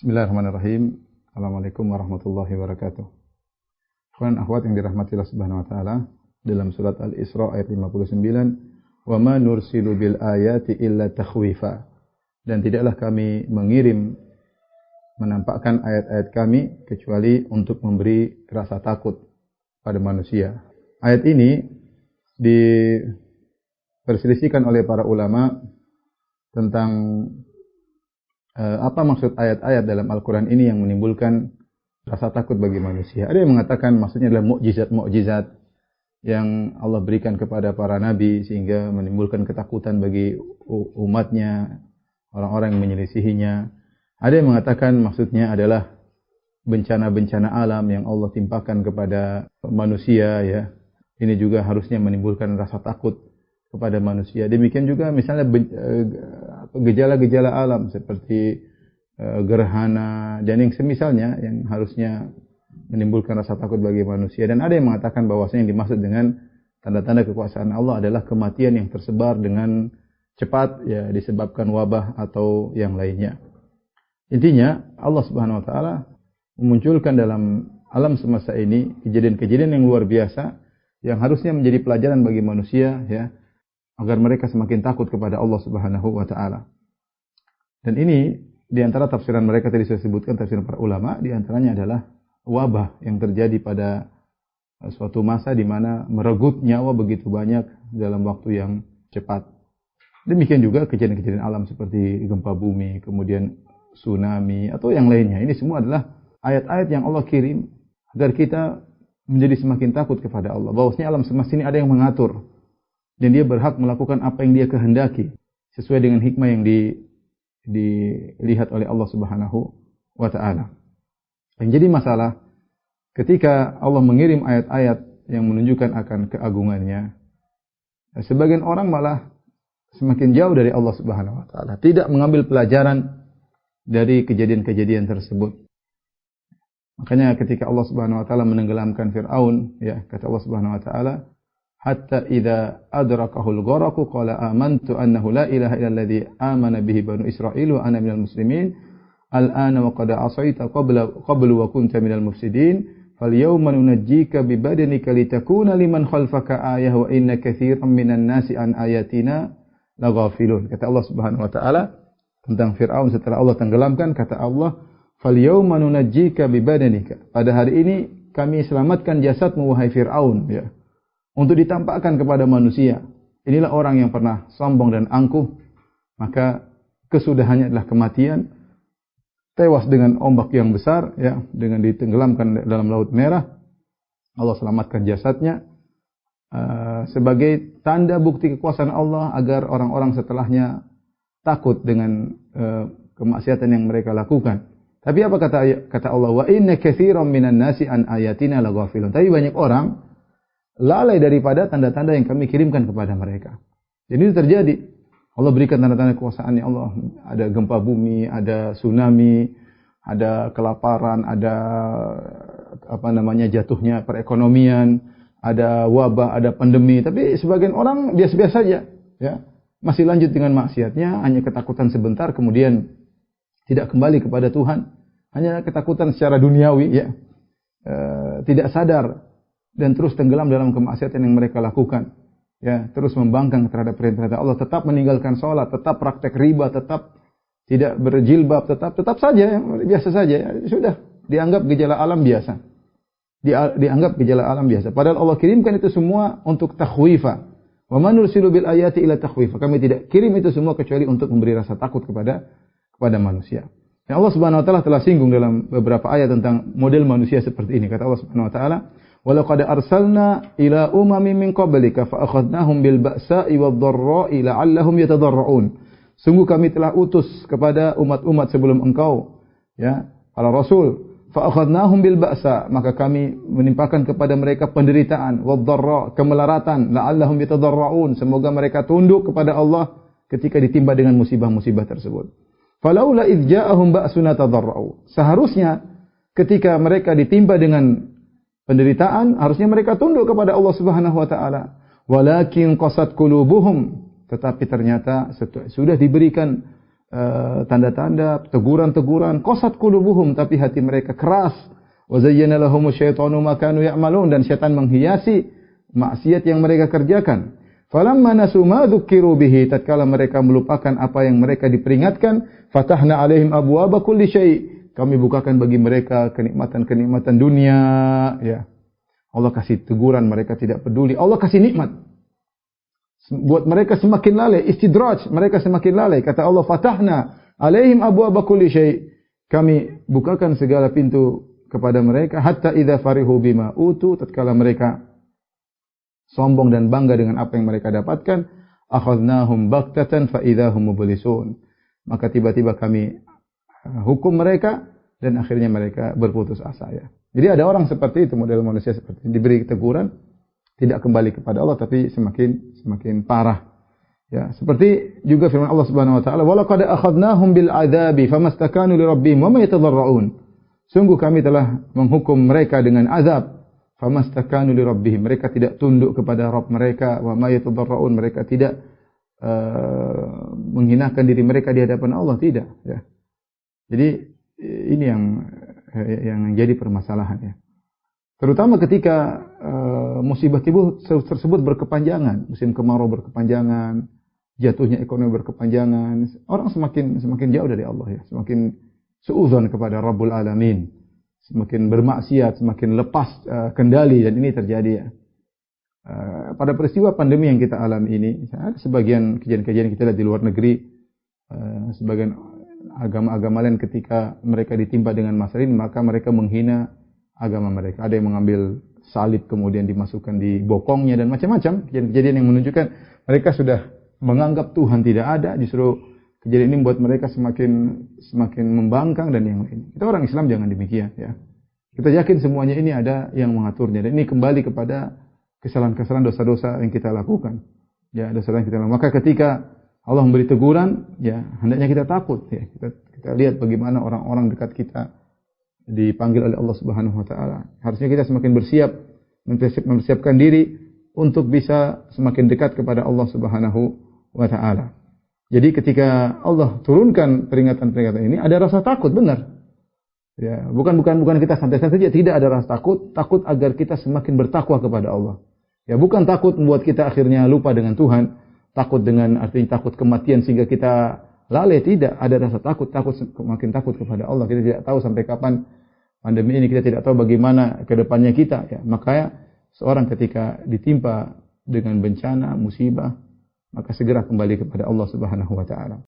Bismillahirrahmanirrahim. Assalamualaikum warahmatullahi wabarakatuh. Ikhwan akhwat yang dirahmati Allah Subhanahu wa taala, dalam surat Al-Isra ayat 59, "Wa ma nursilu bil ayati illa takhwifa." Dan tidaklah kami menampakkan ayat-ayat kami kecuali untuk memberi rasa takut pada manusia. Ayat ini diperselisihkan oleh para ulama tentang apa maksud ayat-ayat dalam Al-Quran ini yang menimbulkan rasa takut bagi manusia. Ada yang mengatakan maksudnya adalah mukjizat-mukjizat yang Allah berikan kepada para nabi sehingga menimbulkan ketakutan bagi umatnya, orang-orang yang menyelisihinya. Ada yang mengatakan maksudnya adalah bencana-bencana alam yang Allah timpakan kepada manusia, ya. Ini juga harusnya menimbulkan rasa takut kepada manusia. Demikian juga misalnya gejala-gejala alam seperti gerhana dan yang semisalnya yang harusnya menimbulkan rasa takut bagi manusia. Dan ada yang mengatakan bahwasanya yang dimaksud dengan tanda-tanda kekuasaan Allah adalah kematian yang tersebar dengan cepat, ya, disebabkan wabah atau yang lainnya. Intinya Allah Subhanahu wa taala memunculkan dalam alam semesta ini kejadian-kejadian yang luar biasa yang harusnya menjadi pelajaran bagi manusia, ya, agar mereka semakin takut kepada Allah Subhanahu wa taala. Dan ini di antara tafsiran mereka tadi saya sebutkan, tafsiran para ulama, di antaranya adalah wabah yang terjadi pada suatu masa di mana merenggut nyawa begitu banyak dalam waktu yang cepat. Demikian juga kejadian-kejadian alam seperti gempa bumi, kemudian tsunami atau yang lainnya. Ini semua adalah ayat-ayat yang Allah kirim agar kita menjadi semakin takut kepada Allah. Bahwasanya alam semesta ini ada yang mengatur dan dia berhak melakukan apa yang dia kehendaki sesuai dengan hikmah yang dilihat oleh Allah Subhanahu wa taala. Yang jadi masalah ketika Allah mengirim ayat-ayat yang menunjukkan akan keagungannya, sebagian orang malah semakin jauh dari Allah Subhanahu wa taala, tidak mengambil pelajaran dari kejadian-kejadian tersebut. Makanya ketika Allah Subhanahu wa taala menenggelamkan Firaun, ya, kata Allah Subhanahu wa taala, hatta idza adrakahul gharaqu qala amantu annahu la ilaha illalladzi amana bihi banu Israil wa ana minal muslimin al-ana wa qad asaita qablu wa kunta minal mufsidin falyawma nunajjika bi badanika litakuna liman khalfaka ayah wa inna katsiran minan nasi an ayatina laghafilun. Kata Allah Subhanahu wa taala tentang Firaun setelah Allah tenggelamkan, kata Allah, falyawma nunajjika bi badanika. Pada hari ini kami selamatkan jasadmu wahai Firaun, ya, untuk ditampakkan kepada manusia. Inilah orang yang pernah sombong dan angkuh, maka kesudahannya adalah kematian, tewas dengan ombak yang besar, ya, dengan ditenggelamkan dalam Laut Merah. Allah selamatkan jasadnya sebagai tanda bukti kekuasaan Allah agar orang-orang setelahnya takut dengan kemaksiatan yang mereka lakukan. Tapi apa kata Allah? Wa inna katsiran minan nasi an ayatina laghafilun. Tapi banyak orang lalai daripada tanda-tanda yang kami kirimkan kepada mereka. Jadi itu terjadi. Allah berikan tanda-tanda kekuasaannya Allah. Ada gempa bumi, ada tsunami, ada kelaparan, ada jatuhnya perekonomian, ada wabah, ada pandemi. Tapi sebagian orang biasa-biasa saja, ya, masih lanjut dengan maksiatnya, hanya ketakutan sebentar, kemudian tidak kembali kepada Tuhan, hanya ketakutan secara duniawi, ya, tidak sadar dan terus tenggelam dalam kemaksiatan yang mereka lakukan, ya, terus membangkang terhadap perintah Allah, tetap meninggalkan sholat, tetap praktek riba, tetap tidak berjilbab, tetap saja, ya, biasa saja, ya, sudah dianggap gejala alam biasa, dianggap gejala alam biasa. Padahal Allah kirimkan itu semua untuk takhwifa. Wa man nursilu bil ayati illa takhwifa. Kami tidak kirim itu semua kecuali untuk memberi rasa takut kepada manusia. Dan Allah Subhanahu wa taala telah singgung dalam beberapa ayat tentang model manusia seperti ini. Kata Allah Subhanahu wa taala, "Wa laqad arsalna ila umamin min qablika fa akhadnahum bil ba'sa'i wad-dharra'i la'allahum yatadarra'un." Sungguh kami telah utus kepada umat-umat sebelum engkau, ya, para rasul. Fa akhadnahum bil ba'sa, maka kami menimpakan kepada mereka penderitaan, wad-dharra, kemelaratan, la'allahum yatadarra'un, semoga mereka tunduk kepada Allah ketika ditimpa dengan musibah-musibah tersebut. Falaula idz ja'ahum ba'suna tadarra'u. Seharusnya ketika mereka ditimpa dengan penderitaan, harusnya mereka tunduk kepada Allah Subhanahu wa taala. Walakin qasat qulubuhum, tetapi ternyata sudah diberikan tanda-tanda, teguran-teguran, qasat qulubuhum, tapi hati mereka keras. Wa zayyana lahumu syaitanu ma kanu ya'malun, dan syaitan menghiasi maksiat yang mereka kerjakan. Falamma nasu ma dzukiru bihi, tatkala mereka melupakan apa yang mereka diperingatkan, fatahna alaihim abwaaba kulli syai', kami bukakan bagi mereka kenikmatan-kenikmatan dunia, ya. Allah kasih teguran, mereka tidak peduli. Allah kasih nikmat. Buat mereka semakin lalai, istidraj, mereka semakin lalai. Kata Allah, fatahna alaihim abwaaba kulli syai', kami bukakan segala pintu kepada mereka, hatta idza farihu bima utu, tatkala mereka sombong dan bangga dengan apa yang mereka dapatkan, akhadnahum baktatan fa idzahum mublisun, maka tiba-tiba kami hukum mereka dan akhirnya mereka berputus asa, ya. Jadi ada orang seperti itu, model manusia seperti ini, diberi teguran tidak kembali kepada Allah tapi semakin parah. Ya, seperti juga firman Allah Subhanahu wa taala, "Wa laqad akhadnahum bil adzabi famastakanu li rabbihim wa ma yatadarrun." Sungguh kami telah menghukum mereka dengan azab, famastakanu li rabbihim, mereka tidak tunduk kepada Rabb mereka, wa ma yatadarrun, mereka tidak menghinakan diri mereka di hadapan Allah, tidak, ya. Jadi ini yang jadi permasalahan, ya. Terutama ketika musibah tersebut berkepanjangan, musim kemarau berkepanjangan, jatuhnya ekonomi berkepanjangan, orang semakin jauh dari Allah, ya, semakin suudzon kepada Rabbul Alamin, semakin bermaksiat, semakin lepas kendali, dan ini terjadi, ya. Pada peristiwa pandemi yang kita alami ini, ada sebagian kejadian-kejadian kita lihat di luar negeri, sebagian agama-agama lain ketika mereka ditimpa dengan masalah ini, maka mereka menghina agama mereka. Ada yang mengambil salib kemudian dimasukkan di bokongnya dan macam-macam kejadian-kejadian yang menunjukkan mereka sudah menganggap Tuhan tidak ada. Justru kejadian ini membuat mereka semakin membangkang dan yang lain. Kita orang Islam jangan demikian, ya. Kita yakin semuanya ini ada yang mengaturnya, dan ini kembali kepada kesalahan-kesalahan, dosa-dosa yang kita lakukan. Ya, dosa yang kita lakukan. Maka ketika Allah memberi teguran, ya, hendaknya kita takut, ya. Kita lihat bagaimana orang-orang dekat kita dipanggil oleh Allah Subhanahu wa taala. Harusnya kita semakin bersiap, mempersiapkan diri untuk bisa semakin dekat kepada Allah Subhanahu wa taala. Jadi ketika Allah turunkan peringatan-peringatan ini, ada rasa takut, benar. Ya, bukan kita santai-santai saja, tidak ada rasa takut agar kita semakin bertakwa kepada Allah. Ya, bukan takut membuat kita akhirnya lupa dengan Tuhan, takut dengan artinya takut kematian sehingga kita lalai, tidak. Ada rasa semakin takut kepada Allah. Kita tidak tahu sampai kapan pandemi ini, kita tidak tahu bagaimana ke depannya kita, ya. Makanya seorang ketika ditimpa dengan bencana, musibah, maka segera kembali kepada Allah Subhanahu wa taala.